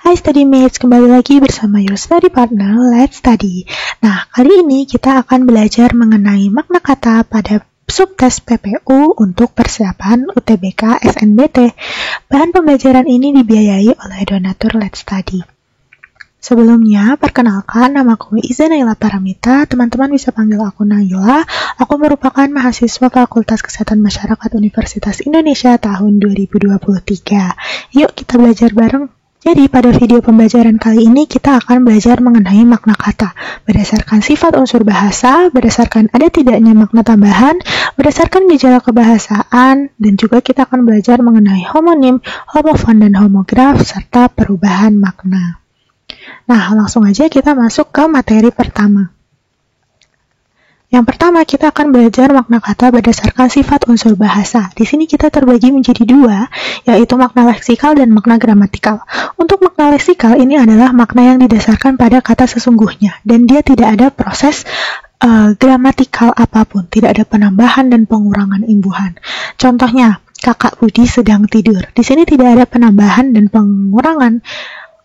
Hai Study Mates, kembali lagi bersama your study partner, Let's Study. Nah, kali ini kita akan belajar mengenai makna kata pada subtes PPU untuk persiapan UTBK SNBT. Bahan pembelajaran ini dibiayai oleh donatur Let's Study. Sebelumnya, perkenalkan, namaku Iza Naila Paramita, teman-teman bisa panggil aku Naila. Aku merupakan mahasiswa Fakultas Kesehatan Masyarakat Universitas Indonesia tahun 2023. Yuk kita belajar bareng. Jadi pada video pembelajaran kali ini kita akan belajar mengenai makna kata berdasarkan sifat unsur bahasa, berdasarkan ada tidaknya makna tambahan, berdasarkan gejala kebahasaan, dan juga kita akan belajar mengenai homonim, homofon, dan homograf, serta perubahan makna. Nah, langsung aja kita masuk ke materi pertama. Yang pertama, kita akan belajar makna kata berdasarkan sifat unsur bahasa. Di sini kita terbagi menjadi dua, yaitu makna leksikal dan makna gramatikal. Untuk makna leksikal ini adalah makna yang didasarkan pada kata sesungguhnya, dan dia tidak ada proses gramatikal apapun, tidak ada penambahan dan pengurangan imbuhan. Contohnya, kakak Budi sedang tidur. Di sini tidak ada penambahan dan pengurangan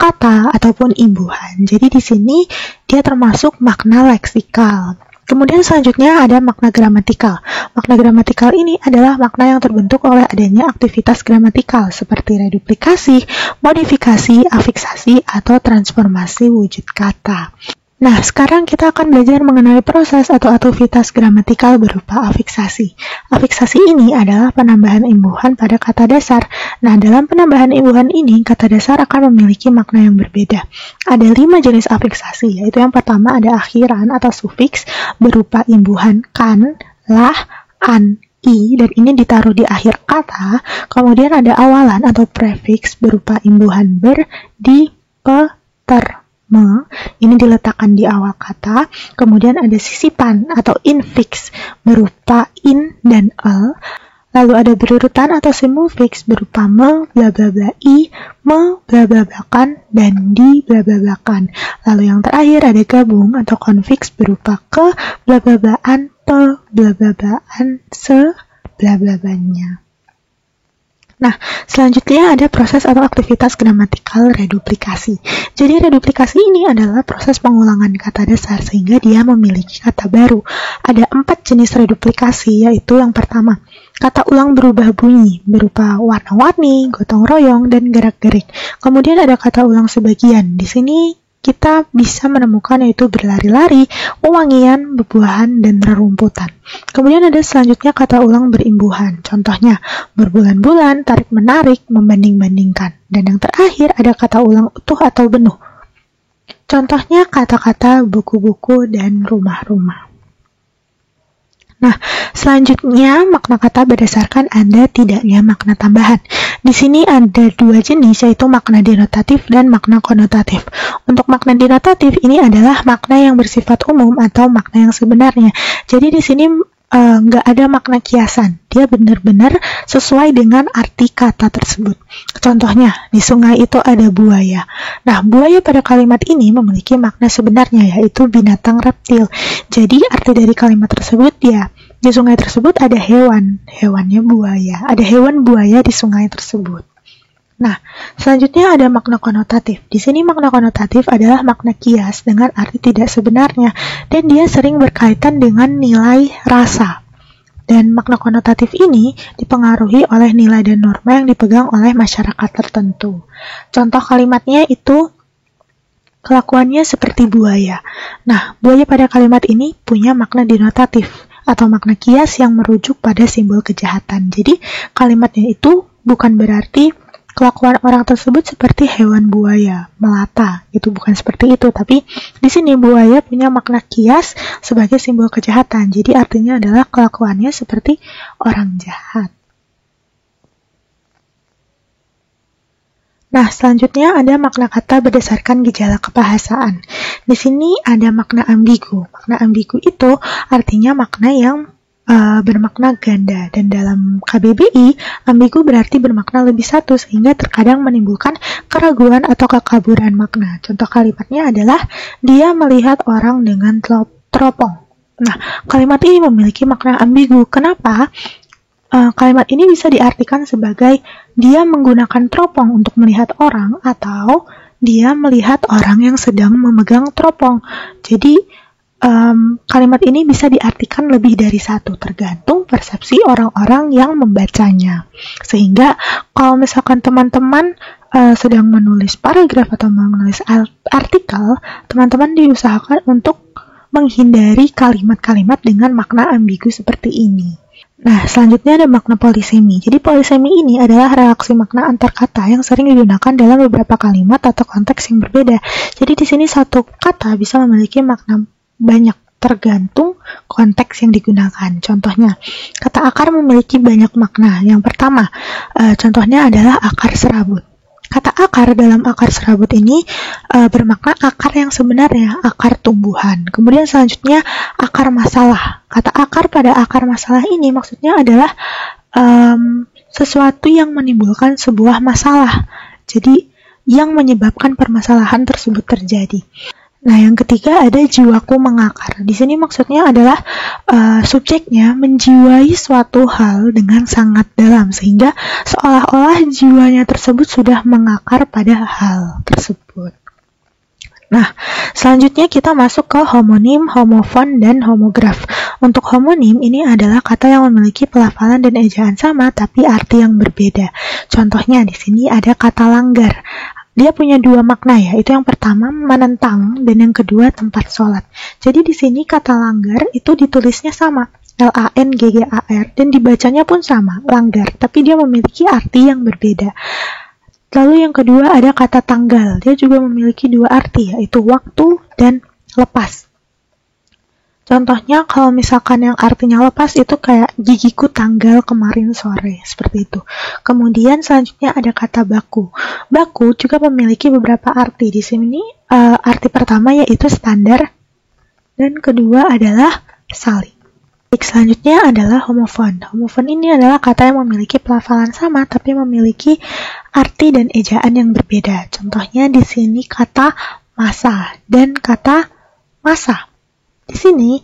kata ataupun imbuhan. Jadi di sini dia termasuk makna leksikal. Kemudian selanjutnya ada makna gramatikal. Makna gramatikal ini adalah makna yang terbentuk oleh adanya aktivitas gramatikal seperti reduplikasi, modifikasi, afiksasi, atau transformasi wujud kata. Nah, sekarang kita akan belajar mengenai proses atau aktivitas gramatikal berupa afiksasi. Afiksasi ini adalah penambahan imbuhan pada kata dasar. Nah, dalam penambahan imbuhan ini, kata dasar akan memiliki makna yang berbeda. Ada 5 jenis afiksasi, yaitu yang pertama ada akhiran atau sufiks berupa imbuhan kan, lah, an, i, dan ini ditaruh di akhir kata. Kemudian ada awalan atau prefiks berupa imbuhan ber, di, pe, ter, me, ini diletakkan di awal kata. Kemudian ada sisipan atau infiks berupa in dan el. Lalu ada berurutan atau simufiks berupa me, bla bla bla i, me, bla bla bla kan, dan di, bla bla bla kan. Lalu yang terakhir ada gabung atau konfiks berupa ke, bla bla blaan, pe, bla bla blaan, se, bla bla blanya. Nah, selanjutnya ada proses atau aktivitas gramatikal reduplikasi. Jadi reduplikasi ini adalah proses pengulangan kata dasar sehingga dia memiliki kata baru. Ada 4 jenis reduplikasi, yaitu yang pertama, kata ulang berubah bunyi berupa warna-warni, gotong royong, dan gerak-gerik. Kemudian ada kata ulang sebagian. Di sini kita bisa menemukan yaitu berlari-lari, wewangian, bebuahan, dan rerumputan. Kemudian ada selanjutnya kata ulang berimbuhan. Contohnya, berbulan-bulan, tarik-menarik, membanding-bandingkan. Dan yang terakhir ada kata ulang utuh atau benuh. Contohnya kata-kata buku-buku dan rumah-rumah. Nah, selanjutnya makna kata berdasarkan ada tidaknya makna tambahan. Di sini ada 2 jenis, yaitu makna denotatif dan makna konotatif. Untuk makna denotatif ini adalah makna yang bersifat umum atau makna yang sebenarnya. Jadi di sini nggak ada makna kiasan. Dia benar-benar sesuai dengan arti kata tersebut. Contohnya, di sungai itu ada buaya. Nah, buaya pada kalimat ini memiliki makna sebenarnya, yaitu binatang reptil. Jadi, arti dari kalimat tersebut ya, di sungai tersebut ada hewan. Hewannya buaya. Ada hewan buaya di sungai tersebut. Nah, selanjutnya ada makna konotatif. Di sini makna konotatif adalah makna kias dengan arti tidak sebenarnya, dan dia sering berkaitan dengan nilai rasa. Dan makna konotatif ini dipengaruhi oleh nilai dan norma yang dipegang oleh masyarakat tertentu. Contoh kalimatnya itu kelakuannya seperti buaya. Nah, buaya pada kalimat ini punya makna denotatif atau makna kias yang merujuk pada simbol kejahatan. Jadi, kalimatnya itu bukan berarti kelakuan orang tersebut seperti hewan buaya, melata. Itu bukan seperti itu, tapi di sini buaya punya makna kias sebagai simbol kejahatan. Jadi artinya adalah kelakuannya seperti orang jahat. Nah, selanjutnya ada makna kata berdasarkan gejala kebahasaan. Di sini ada makna ambigu. Makna ambigu itu artinya makna yang bermakna ganda, dan dalam KBBI ambigu berarti bermakna lebih satu sehingga terkadang menimbulkan keraguan atau kekaburan makna. Contoh kalimatnya adalah dia melihat orang dengan teropong. Nah, kalimat ini memiliki makna ambigu. Kenapa? Kalimat ini bisa diartikan sebagai dia menggunakan teropong untuk melihat orang, atau dia melihat orang yang sedang memegang teropong. Jadi kalimat ini bisa diartikan lebih dari satu, tergantung persepsi orang-orang yang membacanya. Sehingga kalau misalkan teman-teman sedang menulis paragraf atau menulis artikel, teman-teman diusahakan untuk menghindari kalimat-kalimat dengan makna ambigu seperti ini. Nah, selanjutnya ada makna polisemi. Jadi polisemi ini adalah reaksi makna antar kata yang sering digunakan dalam beberapa kalimat atau konteks yang berbeda. Jadi di sini satu kata bisa memiliki makna banyak tergantung konteks yang digunakan. Contohnya, kata akar memiliki banyak makna. Yang pertama, contohnya adalah akar serabut. Kata akar dalam akar serabut ini bermakna akar yang sebenarnya, akar tumbuhan. Kemudian selanjutnya akar masalah. Kata akar pada akar masalah ini maksudnya adalah sesuatu yang menimbulkan sebuah masalah. Jadi yang menyebabkan permasalahan tersebut terjadi. Nah, yang ketiga ada jiwaku mengakar. Di sini maksudnya adalah subjeknya menjiwai suatu hal dengan sangat dalam, sehingga seolah-olah jiwanya tersebut sudah mengakar pada hal tersebut. Nah, selanjutnya kita masuk ke homonim, homofon, dan homograf. Untuk homonim ini adalah kata yang memiliki pelafalan dan ejaan sama, tapi arti yang berbeda. Contohnya di sini ada kata langgar. Dia punya dua makna ya, itu yang pertama menentang dan yang kedua tempat sholat. Jadi di sini kata langgar itu ditulisnya sama, L-A-N-G-G-A-R, dan dibacanya pun sama, langgar, tapi dia memiliki arti yang berbeda. Lalu yang kedua ada kata tanggal, dia juga memiliki dua arti, yaitu waktu dan lepas. Contohnya kalau misalkan yang artinya lepas itu kayak gigiku tanggal kemarin sore, seperti itu. Kemudian selanjutnya ada kata baku. Baku juga memiliki beberapa arti. Di sini arti pertama yaitu standar dan kedua adalah saling. Selanjutnya adalah homofon. Homofon ini adalah kata yang memiliki pelafalan sama tapi memiliki arti dan ejaan yang berbeda. Contohnya di sini kata masa dan kata masa. Di sini,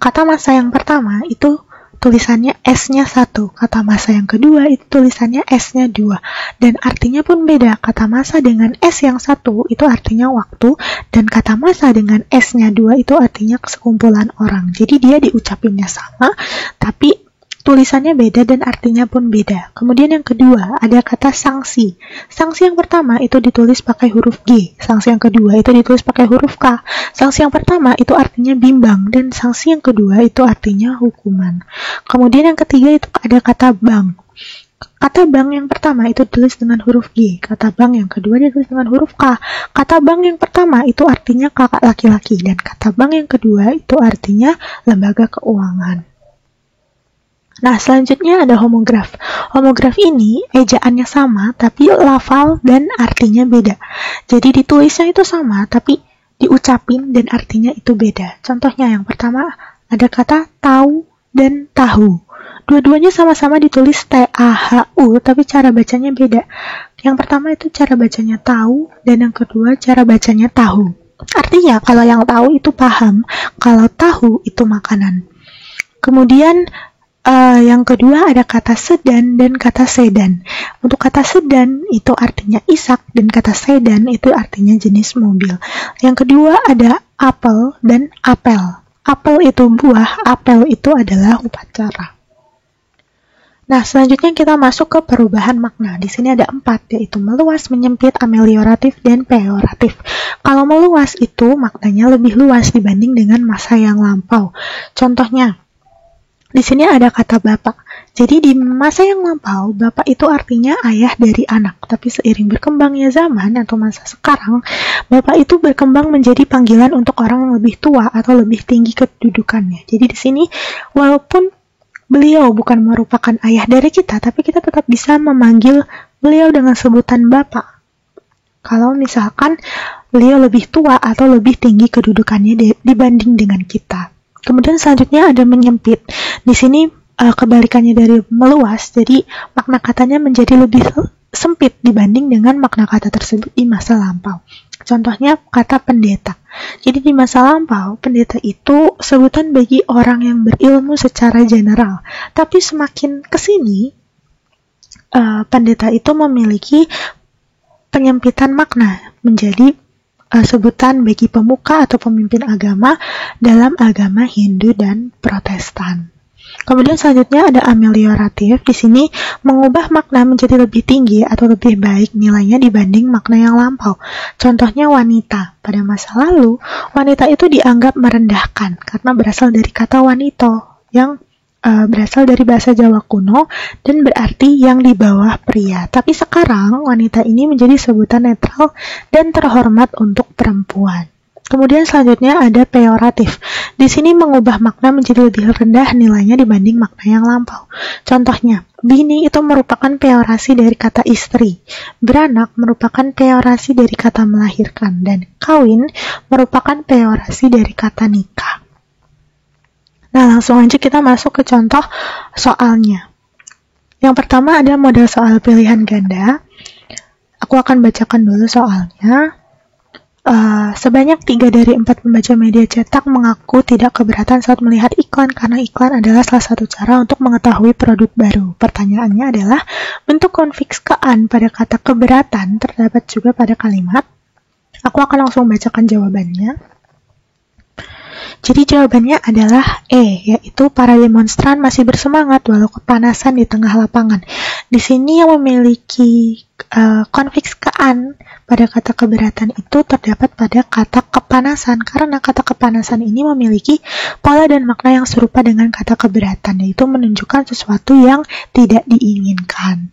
kata masa yang pertama itu tulisannya S-nya 1, kata masa yang kedua itu tulisannya S-nya 2, dan artinya pun beda. Kata masa dengan S yang 1 itu artinya waktu, dan kata masa dengan S-nya 2 itu artinya sekumpulan orang. Jadi dia diucapinnya sama, tapi tulisannya beda dan artinya pun beda. Kemudian yang kedua ada kata sanksi. Sanksi yang pertama itu ditulis pakai huruf G. Sanksi yang kedua itu ditulis pakai huruf K. Sanksi yang pertama itu artinya bimbang dan sanksi yang kedua itu artinya hukuman. Kemudian yang ketiga itu ada kata bank. Kata bank yang pertama itu ditulis dengan huruf G. Kata bank yang kedua ditulis dengan huruf K. Kata bank yang pertama itu artinya kakak laki-laki dan kata bank yang kedua itu artinya lembaga keuangan. Nah, selanjutnya ada homograf. Homograf ini ejaannya sama, tapi lafal dan artinya beda. Jadi ditulisnya itu sama, tapi diucapin dan artinya itu beda. Contohnya yang pertama ada kata tahu dan tahu. Dua-duanya sama-sama ditulis T-A-H-U, tapi cara bacanya beda. Yang pertama itu cara bacanya tahu, dan yang kedua cara bacanya tahu. Artinya kalau yang tahu itu paham, kalau tahu itu makanan. Kemudian yang kedua ada kata sedan dan kata sedan. Untuk kata sedan itu artinya isak dan kata sedan itu artinya jenis mobil. Yang kedua ada apel dan apel. Apel itu buah, apel itu adalah upacara. Nah, selanjutnya kita masuk ke perubahan makna. Di sini ada 4, yaitu meluas, menyempit, amelioratif, dan peyoratif. Kalau meluas itu maknanya lebih luas dibanding dengan masa yang lampau. Contohnya, di sini ada kata bapak. Jadi di masa yang lampau, bapak itu artinya ayah dari anak. Tapi seiring berkembangnya zaman atau masa sekarang, bapak itu berkembang menjadi panggilan untuk orang yang lebih tua atau lebih tinggi kedudukannya. Jadi di sini, walaupun beliau bukan merupakan ayah dari kita, tapi kita tetap bisa memanggil beliau dengan sebutan bapak. Kalau misalkan beliau lebih tua atau lebih tinggi kedudukannya dibanding dengan kita. Kemudian selanjutnya ada menyempit. Di sini kebalikannya dari meluas, jadi makna katanya menjadi lebih sempit dibanding dengan makna kata tersebut di masa lampau. Contohnya kata pendeta. Jadi di masa lampau, pendeta itu sebutan bagi orang yang berilmu secara general. Tapi semakin kesini, pendeta itu memiliki penyempitan makna. menjadi sebutan bagi pemuka atau pemimpin agama dalam agama Hindu dan Protestan. Kemudian selanjutnya ada amelioratif. Di sini mengubah makna menjadi lebih tinggi atau lebih baik nilainya dibanding makna yang lampau. Contohnya wanita. Pada masa lalu, wanita itu dianggap merendahkan karena berasal dari kata wanito yang berasal dari bahasa Jawa kuno dan berarti yang di bawah pria. Tapi sekarang wanita ini menjadi sebutan netral dan terhormat untuk perempuan. Kemudian selanjutnya ada peyoratif. Di sini mengubah makna menjadi lebih rendah nilainya dibanding makna yang lampau. Contohnya, bini itu merupakan peyorasi dari kata istri, beranak merupakan peyorasi dari kata melahirkan, dan kawin merupakan peyorasi dari kata nikah. Nah, langsung aja kita masuk ke contoh soalnya. Yang pertama ada model soal pilihan ganda. Aku akan bacakan dulu soalnya. Sebanyak 3 dari 4 pembaca media cetak mengaku tidak keberatan saat melihat iklan karena iklan adalah salah satu cara untuk mengetahui produk baru. Pertanyaannya adalah, bentuk konfikskaan pada kata keberatan terdapat juga pada kalimat. Aku akan langsung bacakan jawabannya. Jadi jawabannya adalah E, yaitu para demonstran masih bersemangat walau kepanasan di tengah lapangan. Di sini yang memiliki konfikskaan pada kata keberatan itu terdapat pada kata kepanasan, karena kata kepanasan ini memiliki pola dan makna yang serupa dengan kata keberatan, yaitu menunjukkan sesuatu yang tidak diinginkan.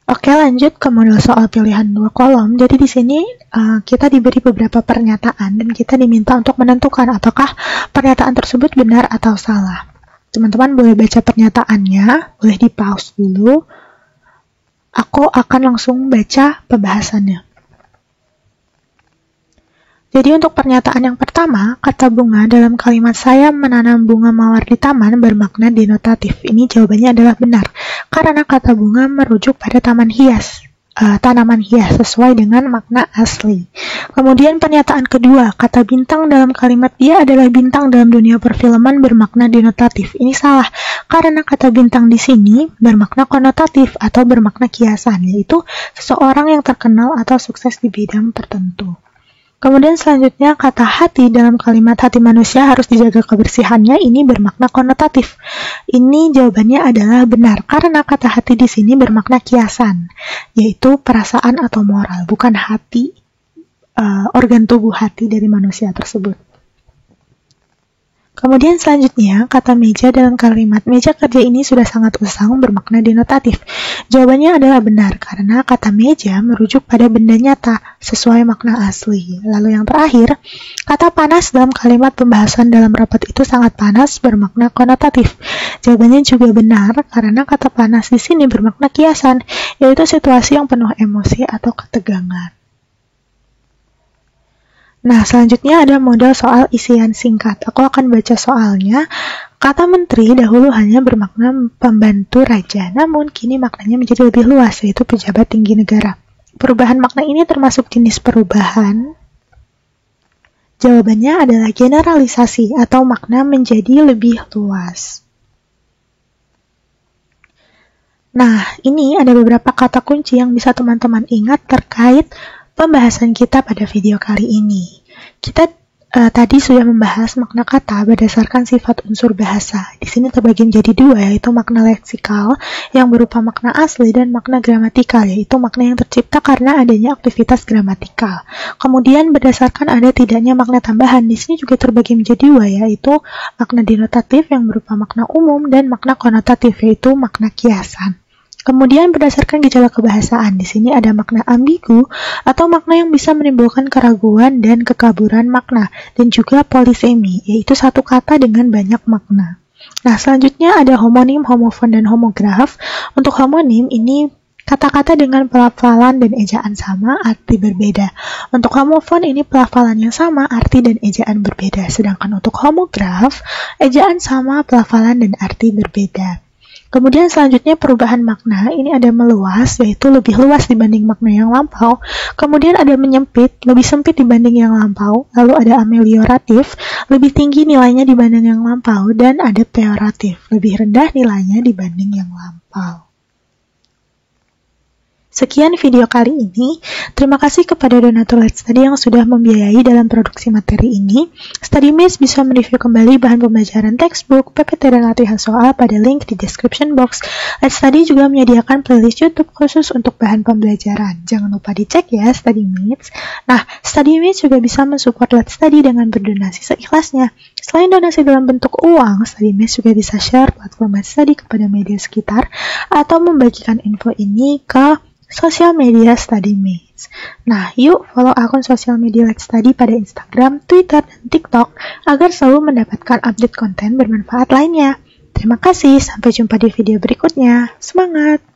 Oke, lanjut ke model soal pilihan 2 kolom. Jadi di sini kita diberi beberapa pernyataan dan kita diminta untuk menentukan apakah pernyataan tersebut benar atau salah. Teman-teman boleh baca pernyataannya, boleh di-pause dulu. Aku akan langsung baca pembahasannya. Jadi untuk pernyataan yang pertama, kata bunga dalam kalimat saya menanam bunga mawar di taman bermakna denotatif. Ini jawabannya adalah benar, karena kata bunga merujuk pada tanaman hias sesuai dengan makna asli. Kemudian pernyataan kedua, kata bintang dalam kalimat dia adalah bintang dalam dunia perfilman bermakna denotatif. Ini salah, karena kata bintang di sini bermakna konotatif atau bermakna kiasan, yaitu seseorang yang terkenal atau sukses di bidang tertentu. Kemudian selanjutnya kata hati dalam kalimat hati manusia harus dijaga kebersihannya, ini bermakna konotatif. Ini jawabannya adalah benar, karena kata hati di sini bermakna kiasan, yaitu perasaan atau moral, bukan hati, organ tubuh hati dari manusia tersebut. Kemudian selanjutnya, kata meja dalam kalimat meja kerja ini sudah sangat usang bermakna denotatif. Jawabannya adalah benar, karena kata meja merujuk pada benda nyata, sesuai makna asli. Lalu yang terakhir, kata panas dalam kalimat pembahasan dalam rapat itu sangat panas bermakna konotatif. Jawabannya juga benar, karena kata panas di sini bermakna kiasan, yaitu situasi yang penuh emosi atau ketegangan. Nah, selanjutnya ada model soal isian singkat. Aku akan baca soalnya. Kata menteri dahulu hanya bermakna pembantu raja, namun kini maknanya menjadi lebih luas, yaitu pejabat tinggi negara. Perubahan makna ini termasuk jenis perubahan. Jawabannya adalah generalisasi atau makna menjadi lebih luas. Nah, ini ada beberapa kata kunci yang bisa teman-teman ingat terkait pembahasan kita pada video kali ini. Kita tadi sudah membahas makna kata berdasarkan sifat unsur bahasa. Di sini terbagi menjadi 2, yaitu makna leksikal yang berupa makna asli dan makna gramatikal, yaitu makna yang tercipta karena adanya aktivitas gramatikal. Kemudian berdasarkan ada tidaknya makna tambahan, di sini juga terbagi menjadi 2, yaitu makna denotatif yang berupa makna umum dan makna konotatif, yaitu makna kiasan. Kemudian berdasarkan gejala kebahasaan, di sini ada makna ambigu atau makna yang bisa menimbulkan keraguan dan kekaburan makna, dan juga polisemi, yaitu satu kata dengan banyak makna. Nah, selanjutnya ada homonim, homofon, dan homograf. Untuk homonim ini kata-kata dengan pelafalan dan ejaan sama, arti berbeda. Untuk homofon ini pelafalan yang sama, arti dan ejaan berbeda. Sedangkan untuk homograf, ejaan sama, pelafalan dan arti berbeda. Kemudian selanjutnya perubahan makna, ini ada meluas, yaitu lebih luas dibanding makna yang lampau. Kemudian ada menyempit, lebih sempit dibanding yang lampau. Lalu ada amelioratif, lebih tinggi nilainya dibanding yang lampau. Dan ada peyoratif, lebih rendah nilainya dibanding yang lampau. Sekian video kali ini. Terima kasih kepada donatur Let's Study yang sudah membiayai dalam produksi materi ini. StudyMiss bisa mereview kembali bahan pembelajaran textbook, PPT, dan latihan soal pada link di description box. Let's Study juga menyediakan playlist YouTube khusus untuk bahan pembelajaran. Jangan lupa dicek ya StudyMiss. Nah, StudyMiss juga bisa mensupport Let's Study dengan berdonasi seikhlasnya. Selain donasi dalam bentuk uang, StudyMiss juga bisa share platform Let's Study kepada media sekitar atau membagikan info ini ke sosial media StudyMiss. Nah, yuk follow akun sosial media Let's Study pada Instagram, Twitter, dan TikTok agar selalu mendapatkan update konten bermanfaat lainnya. Terima kasih, sampai jumpa di video berikutnya. Semangat!